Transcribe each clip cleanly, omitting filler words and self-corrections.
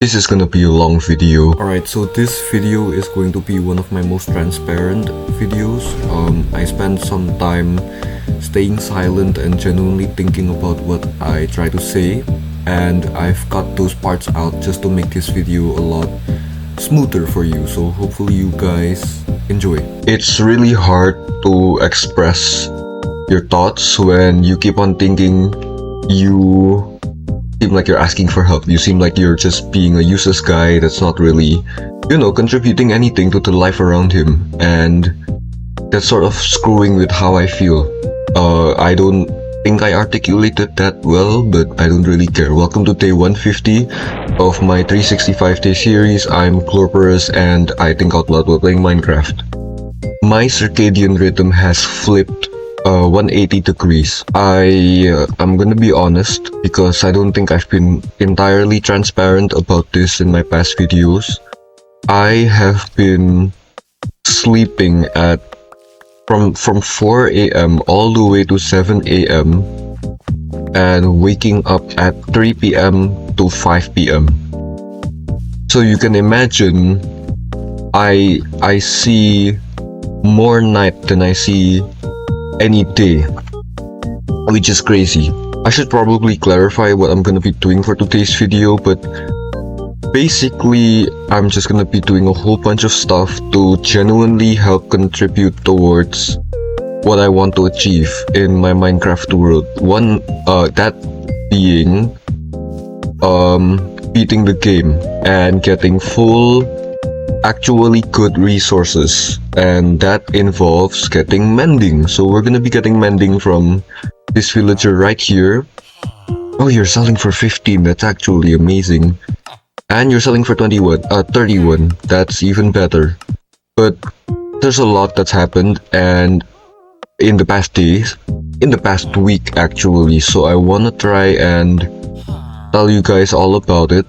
This is gonna be a long video. Alright, so this video is going to be one of my most transparent videos. I spent some time staying silent and genuinely thinking about what I try to say, and I've cut those parts out just to make this video a lot smoother for you, so hopefully you guys enjoy. It's really hard to express your thoughts when you keep on thinking you seem like you're asking for help. You seem like you're just being a useless guy that's not really, contributing anything to the life around him. And that's sort of screwing with how I feel. I don't think I articulated that well, but I don't really care. Welcome to day 150 of my 365-day series. I'm Glorporous and I think out loud while playing Minecraft. My circadian rhythm has flipped 180 degrees. I'm gonna be honest because I don't think I've been entirely transparent about this in my past videos. I have been sleeping at from 4 a.m. all the way to 7 a.m. and waking up at 3 p.m. to 5 p.m. So you can imagine I see more night than I see any day, which is crazy. I should probably clarify what I'm gonna be doing for today's video, but basically I'm just gonna be doing a whole bunch of stuff to genuinely help contribute towards what I want to achieve in my Minecraft world. One, that being beating the game and getting full actually good resources, and that involves getting mending. So we're gonna be getting mending from this villager right here. Oh, you're selling for 15, that's actually amazing. And you're selling for 31, that's even better. But there's a lot that's happened and in the past days, in the past week actually, so I wanna try and tell you guys all about it.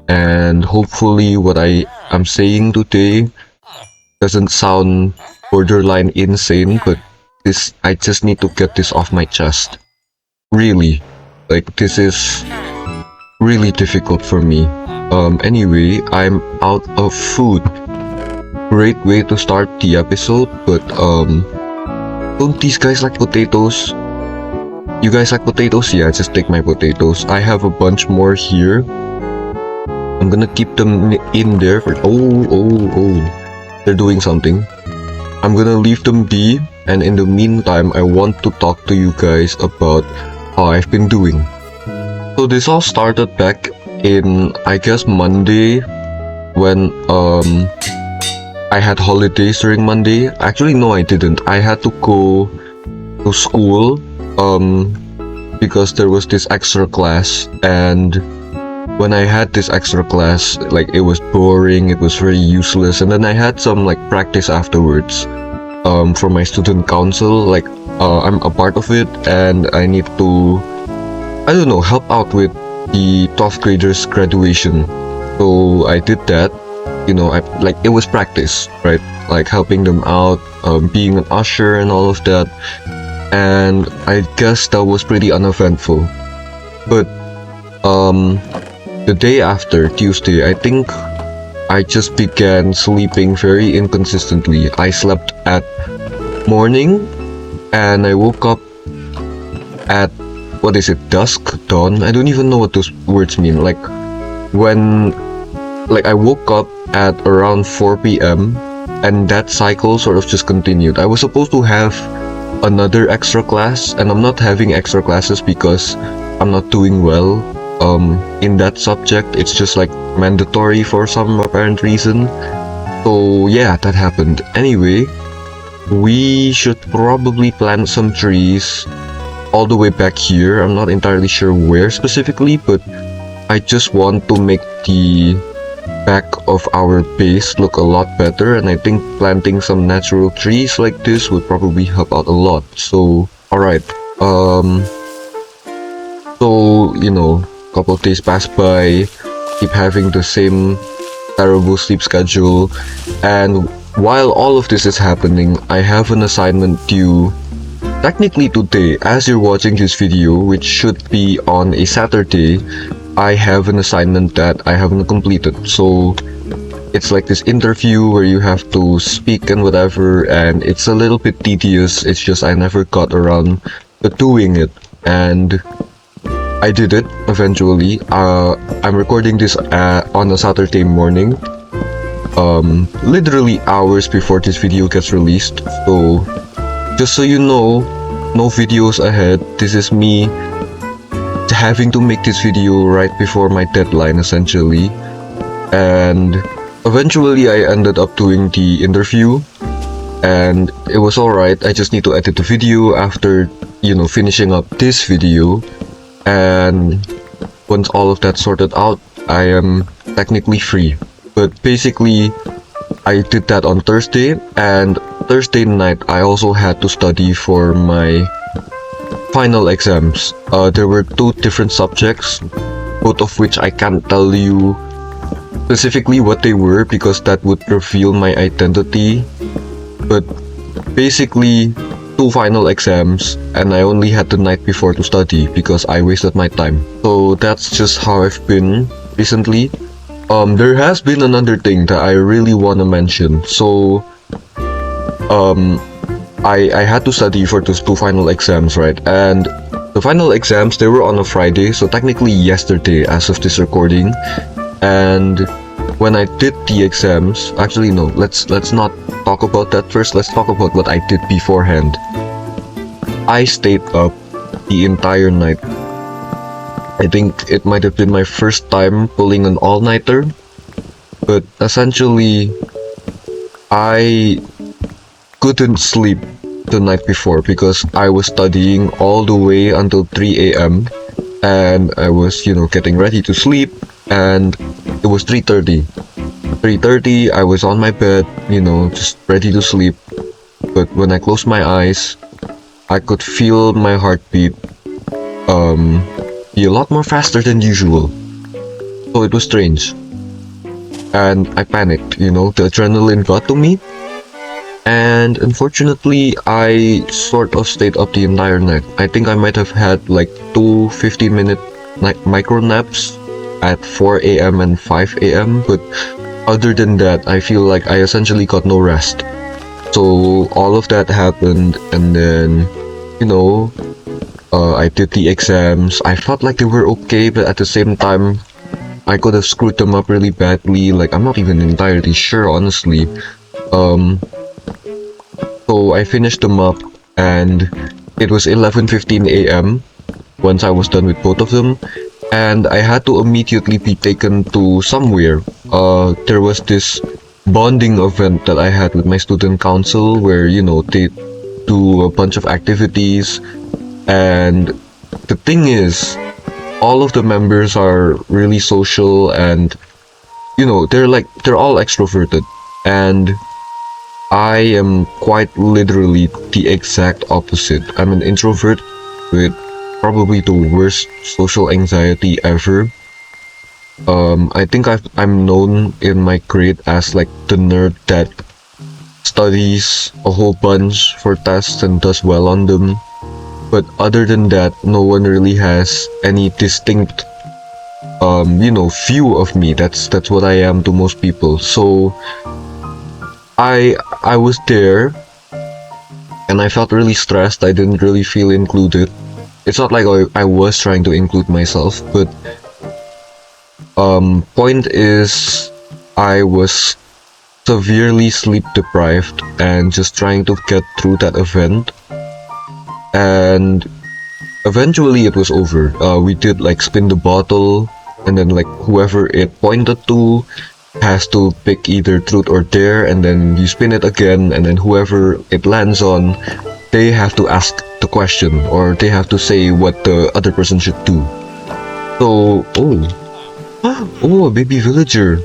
And hopefully what I'm saying today doesn't sound borderline insane, but I just need to get this off my chest. Really, like this is really difficult for me. Anyway, I'm out of food. Great way to start the episode, but don't these guys like potatoes? You guys like potatoes? Yeah, just take my potatoes. I have a bunch more here. I'm gonna keep them in there for oh, they're doing something. I'm gonna leave them be, and in the meantime I want to talk to you guys about how I've been doing. So this all started back in, I guess, Monday, when I had holidays during Monday. Actually no, I didn't. I had to go to school because there was this extra class, and when I had this extra class, like, it was boring, it was very useless, and then I had some like practice afterwards for my student council. Like, I'm a part of it and I need to, I don't know, help out with the 12th graders graduation. So I did that, it was practice, right? Like helping them out, being an usher and all of that, and I guess that was pretty uneventful. But the day after, Tuesday, I think I just began sleeping very inconsistently. I slept at morning and I woke up at, what is it, dusk, dawn? I don't even know what those words mean. Like, I woke up at around 4 p.m. and that cycle sort of just continued. I was supposed to have another extra class, and I'm not having extra classes because I'm not doing well in that subject. It's just like mandatory for some apparent reason. So yeah, that happened. Anyway, we should probably plant some trees all the way back here. I'm not entirely sure where specifically, but I just want to make the back of our base look a lot better, and I think planting some natural trees like this would probably help out a lot. So alright, couple of days pass by, keep having the same terrible sleep schedule, and while all of this is happening, I have an assignment due technically today as you're watching this video, which should be on a Saturday. I have an assignment that I haven't completed. So it's like this interview where you have to speak and whatever, and it's a little bit tedious. It's just I never got around to doing it, and I did it eventually. I'm recording this on a Saturday morning, literally hours before this video gets released. So just so you know, no videos ahead. This is me having to make this video right before my deadline, essentially. And eventually I ended up doing the interview, and it was alright. I just need to edit the video after, finishing up this video. And once all of that's sorted out, I am technically free. But basically, I did that on Thursday, and Thursday night I also had to study for my final exams. There were two different subjects, both of which I can't tell you specifically what they were because that would reveal my identity. But basically, two final exams, and I only had the night before to study because I wasted my time. So that's just how I've been recently. There has been another thing that I really want to mention. So I had to study for those two final exams, right? And the final exams, they were on a Friday, so technically yesterday as of this recording. And when I did the exams, actually no, let's not talk about that first. Let's talk about what I did beforehand. I stayed up the entire night. I think it might have been my first time pulling an all-nighter, but essentially I couldn't sleep the night before because I was studying all the way until 3 a.m. and I was, getting ready to sleep, and it was 3:30. 3:30, I was on my bed, just ready to sleep. But when I closed my eyes, I could feel my heartbeat be a lot more faster than usual. So it was strange. And I panicked, the adrenaline got to me. And unfortunately, I sort of stayed up the entire night. I think I might have had like two 15-minute micro naps at 4 a.m. and 5 a.m. But other than that, I feel like I essentially got no rest. So all of that happened, and then, I did the exams. I felt like they were okay, but at the same time, I could have screwed them up really badly. Like, I'm not even entirely sure, honestly. So I finished them up, and it was 11:15 a.m. once I was done with both of them, and I had to immediately be taken to somewhere. There was this bonding event that I had with my student council where, they do a bunch of activities, and the thing is, all of the members are really social, and, they're all extroverted, and I am quite literally the exact opposite. I'm an introvert with probably the worst social anxiety ever. I think I'm known in my grade as like the nerd that studies a whole bunch for tests and does well on them. But other than that, no one really has any distinct, view of me. That's what I am to most people. So I was there, and I felt really stressed. I didn't really feel included. It's not like I was trying to include myself, but point is, I was severely sleep deprived and just trying to get through that event. And eventually it was over. We did like spin the bottle, and then like whoever it pointed to has to pick either truth or dare, and then you spin it again, and then whoever it lands on, they have to ask the question, or they have to say what the other person should do. So, oh, a baby villager.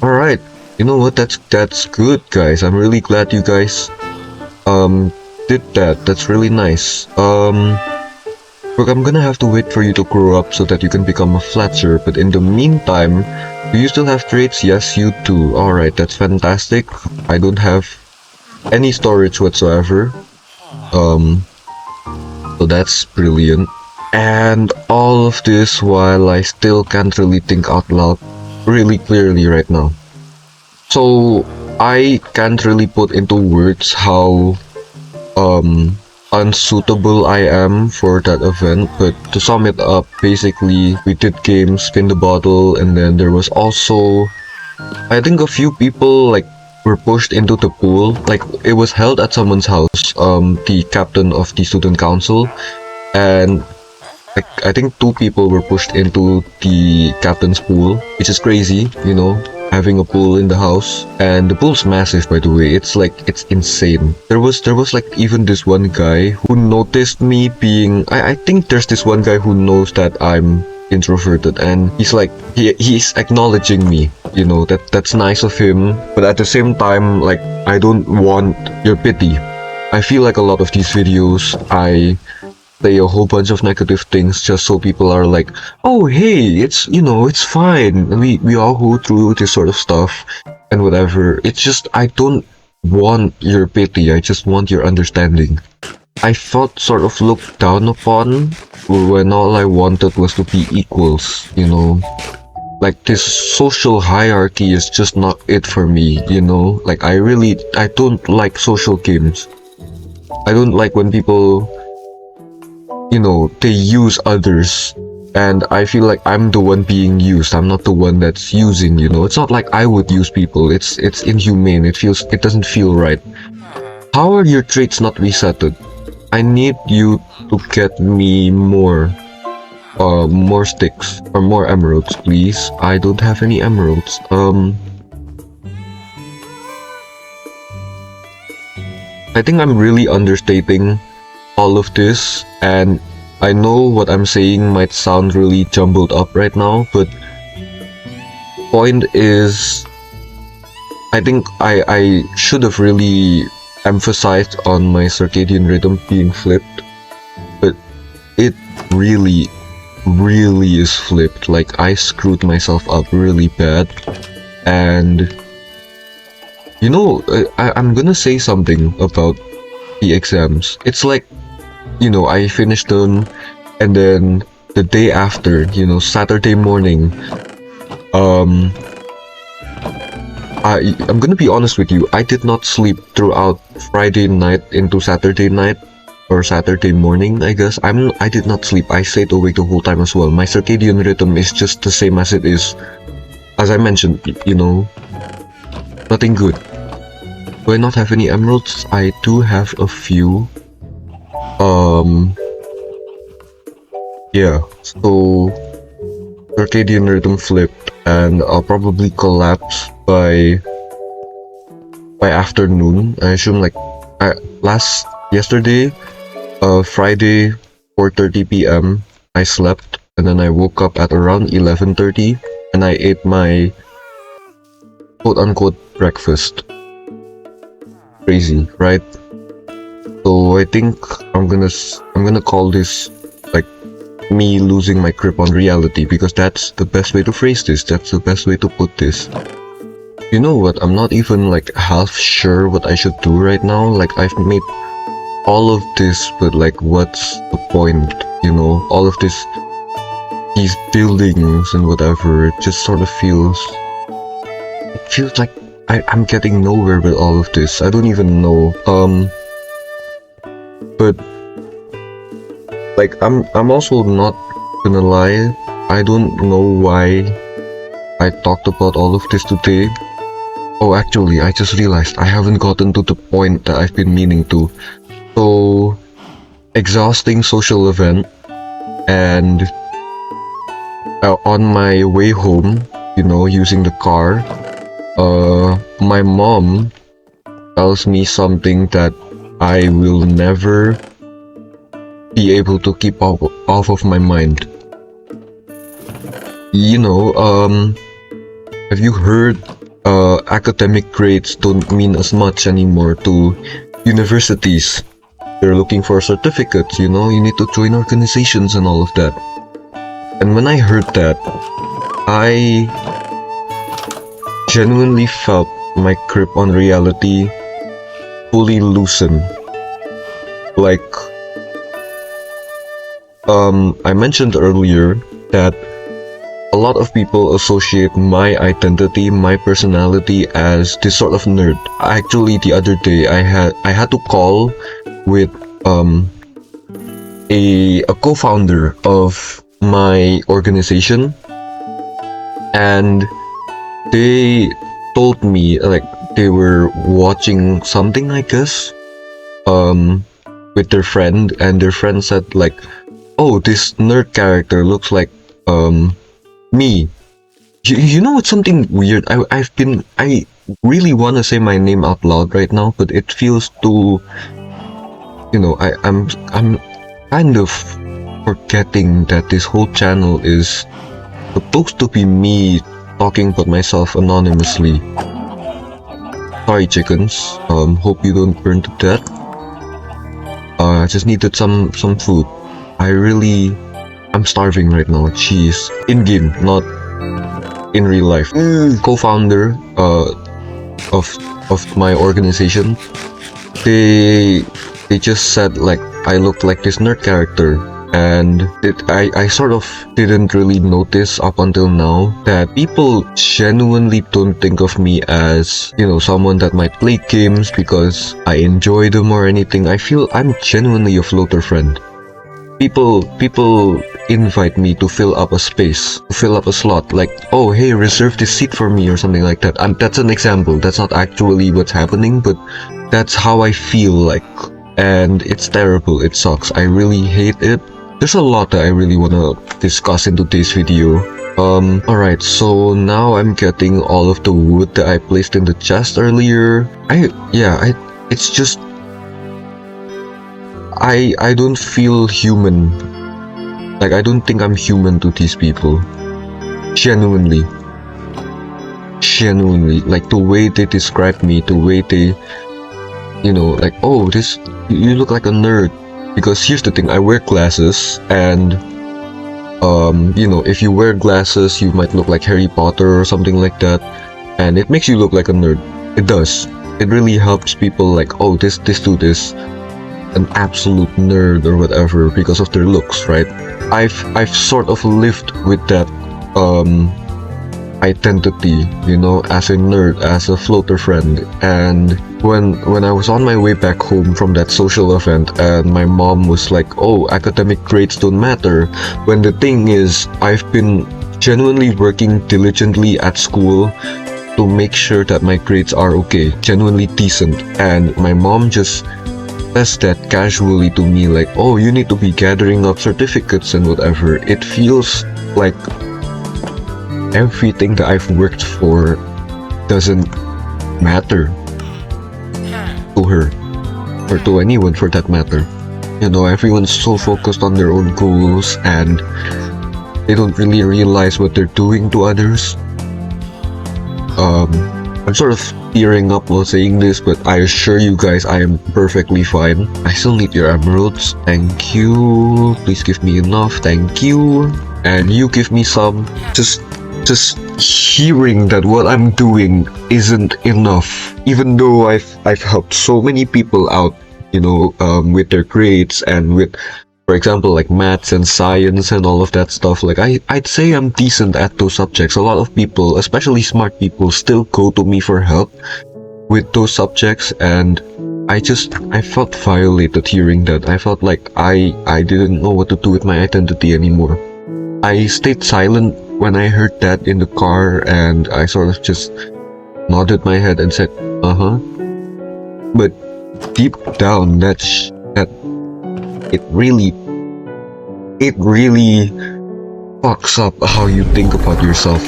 Alright, you know what, that's good, guys. I'm really glad you guys did that. That's really nice. Look, I'm gonna have to wait for you to grow up so that you can become a fletcher, but in the meantime, do you still have traits? Yes, you do. Alright, that's fantastic. I don't have any storage whatsoever. So that's brilliant. And all of this while I still can't really think out loud really clearly right now. So I can't really put into words how unsuitable I am for that event, but to sum it up, basically we did games, spin the bottle, and then there was also, I think, a few people like were pushed into the pool. Like it was held at someone's house, the captain of the student council, and like I think two people were pushed into the captain's pool, which is crazy, having a pool in the house. And the pool's massive, by the way. It's insane. There was like even this one guy who noticed me being. I think there's this one guy who knows that I'm introverted, and he's like he's acknowledging me. That's nice of him. But at the same time, like I don't want your pity. I feel like a lot of these videos I say a whole bunch of negative things just so people are like, oh hey, it's fine, we all go through this sort of stuff and whatever. It's just I don't want your pity, I just want your understanding. I felt sort of looked down upon when all I wanted was to be equals. Like this social hierarchy is just not it for me. Like I don't like social games. I don't like when people they use others, and I feel like I'm the one being used. I'm not the one that's using. It's not like I would use people. It's inhumane. It doesn't feel right. How are your traits not resetted? I need you to get me more sticks or more emeralds, please. I don't have any emeralds. I think I'm really understating all of this, and I know what I'm saying might sound really jumbled up right now, but point is, I think I should have really emphasized on my circadian rhythm being flipped, but it really is flipped. Like I screwed myself up really bad, and I'm gonna say something about the exams. It's like I finished them, and then the day after, Saturday morning, I'm gonna be honest with you, I did not sleep throughout Friday night into Saturday night, or Saturday morning, I guess. I did not sleep. I stayed awake the whole time as well. My circadian rhythm is just the same as it is. As I mentioned, nothing good. Do I not have any emeralds? I do have a few. Yeah, so circadian rhythm flipped, and I'll probably collapse by afternoon. I assume like yesterday, Friday, 4:30 p.m. I slept, and then I woke up at around 11:30, and I ate my quote-unquote breakfast. Crazy, right? So I think I'm gonna call this like me losing my grip on reality, because that's the best way to phrase this. That's the best way to put this. You know what? I'm not even like half sure what I should do right now. Like I've made all of this, but like what's the point? All of these buildings and whatever. It just sort of feels like I'm getting nowhere with all of this. I don't even know. But like I'm also not gonna lie, I don't know why I talked about all of this today. Oh, actually, I just realized I haven't gotten to the point that I've been meaning to. So, exhausting social event, and on my way home, using the car, my mom tells me something that I will never be able to keep off of my mind. Have you heard academic grades don't mean as much anymore to universities? They're looking for certificates, you need to join organizations and all of that. And when I heard that, I genuinely felt my grip on reality fully loosen. Like I mentioned earlier that a lot of people associate my identity, my personality as this sort of nerd. Actually, the other day I had to call with um a co-founder of my organization, and they told me like they were watching something, I guess, um with their friend, and their friend said like, oh, this nerd character looks like me. You know what's something weird? I really want to say my name out loud right now, but it feels too, I'm kind of forgetting that this whole channel is supposed to be me talking about myself anonymously. Sorry, chickens. Hope you don't burn to death. I just needed some food. I'm starving right now. Jeez. In game, not in real life. Co-founder of my organization, they just said like I look like this nerd character, and I sort of didn't really notice up until now that people genuinely don't think of me as, someone that might play games because I enjoy them or anything. I feel I'm genuinely a floater friend. People invite me to fill up a space, to fill up a slot, like, oh hey, reserve this seat for me or something like that. That's an example. That's not actually what's happening, but that's how I feel like, and it's terrible. It sucks. I really hate it. There's a lot that I really want to discuss in today's video. Alright, so now I'm getting all of the wood that I placed in the chest earlier. It's just I don't feel human. Like, I don't think I'm human to these people. Genuinely. Like, the way they describe me, the way they, like, oh, you look like a nerd. Because here's the thing, I wear glasses, and, if you wear glasses, you might look like Harry Potter or something like that. And it makes you look like a nerd. It does. It really helps people like, oh, this dude is an absolute nerd or whatever because of their looks, right? I've sort of lived with that identity, as a nerd, as a floater friend. And when I was on my way back home from that social event, and my mom was like, oh, academic grades don't matter, when the thing is, I've been genuinely working diligently at school to make sure that my grades are okay, genuinely decent, and my mom just says that casually to me, like, oh, you need to be gathering up certificates and whatever. It feels like everything that I've worked for doesn't matter to her, or to anyone for that matter. Everyone's so focused on their own goals, and they don't really realize what they're doing to others. I'm sort of tearing up while saying this, but I assure you guys I am perfectly fine. I still need your emeralds. Thank you. Please give me enough. Thank you. And you give me some. Just hearing that what I'm doing isn't enough, even though I've helped so many people out, with their grades and with, for example, like maths and science and all of that stuff. Like, I'd say I'm decent at those subjects. A lot of people, especially smart people, still go to me for help with those subjects, and I felt violated hearing that. I felt like I didn't know what to do with my identity anymore. I stayed silent when I heard that in the car, and I sort of just nodded my head and said, uh-huh. But deep down, that it really fucks up how you think about yourself.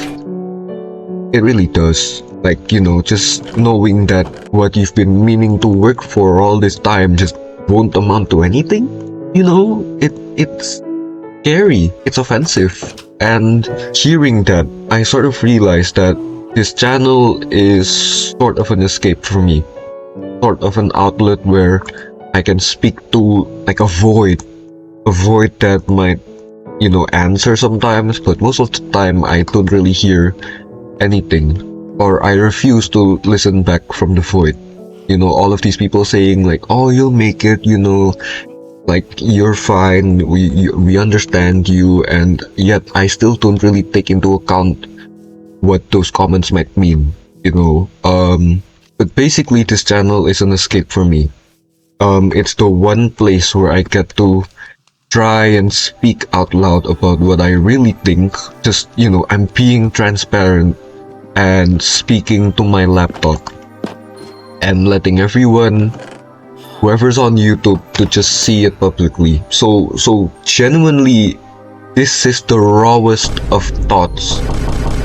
It really does. Like, just knowing that what you've been meaning to work for all this time just won't amount to anything. It's scary. It's offensive. And hearing that, I sort of realized that this channel is sort of an escape for me. Sort of an outlet where I can speak to like a void that might, answer sometimes, but most of the time I don't really hear anything, or I refuse to listen back from the void. All of these people saying like, oh, you'll make it, like you're fine, we understand you, and yet I still don't really take into account what those comments might mean, you know. But basically this channel is an escape for me. It's the one place where I get to try and speak out loud about what I really think. Just, you know, I'm being transparent and speaking to my laptop and letting everyone, whoever's on YouTube, to just see it publicly. So genuinely, this is the rawest of thoughts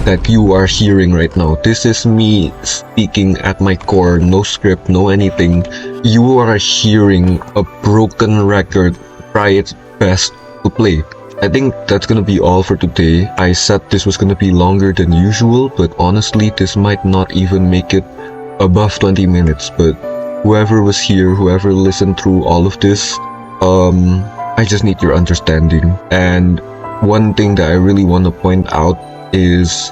that you are hearing right now. This is me speaking at my core, no script, no anything. You are hearing a broken record try its best to play. I think that's gonna be all for today. I said this was gonna be longer than usual, but honestly, this might not even make it above 20 minutes. But whoever was here, whoever listened through all of this, I just need your understanding. And one thing that I really want to point out is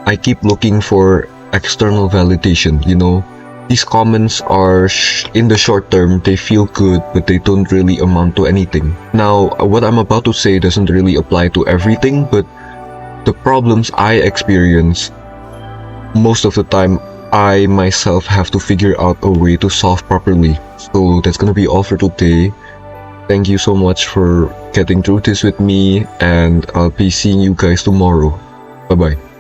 I keep looking for external validation, you know. These comments are, in the short term, they feel good, but they don't really amount to anything. Now, what I'm about to say doesn't really apply to everything, but the problems I experience, most of the time, I myself have to figure out a way to solve properly. So that's gonna be all for today. Thank you so much for getting through this with me, and I'll be seeing you guys tomorrow. Bye bye.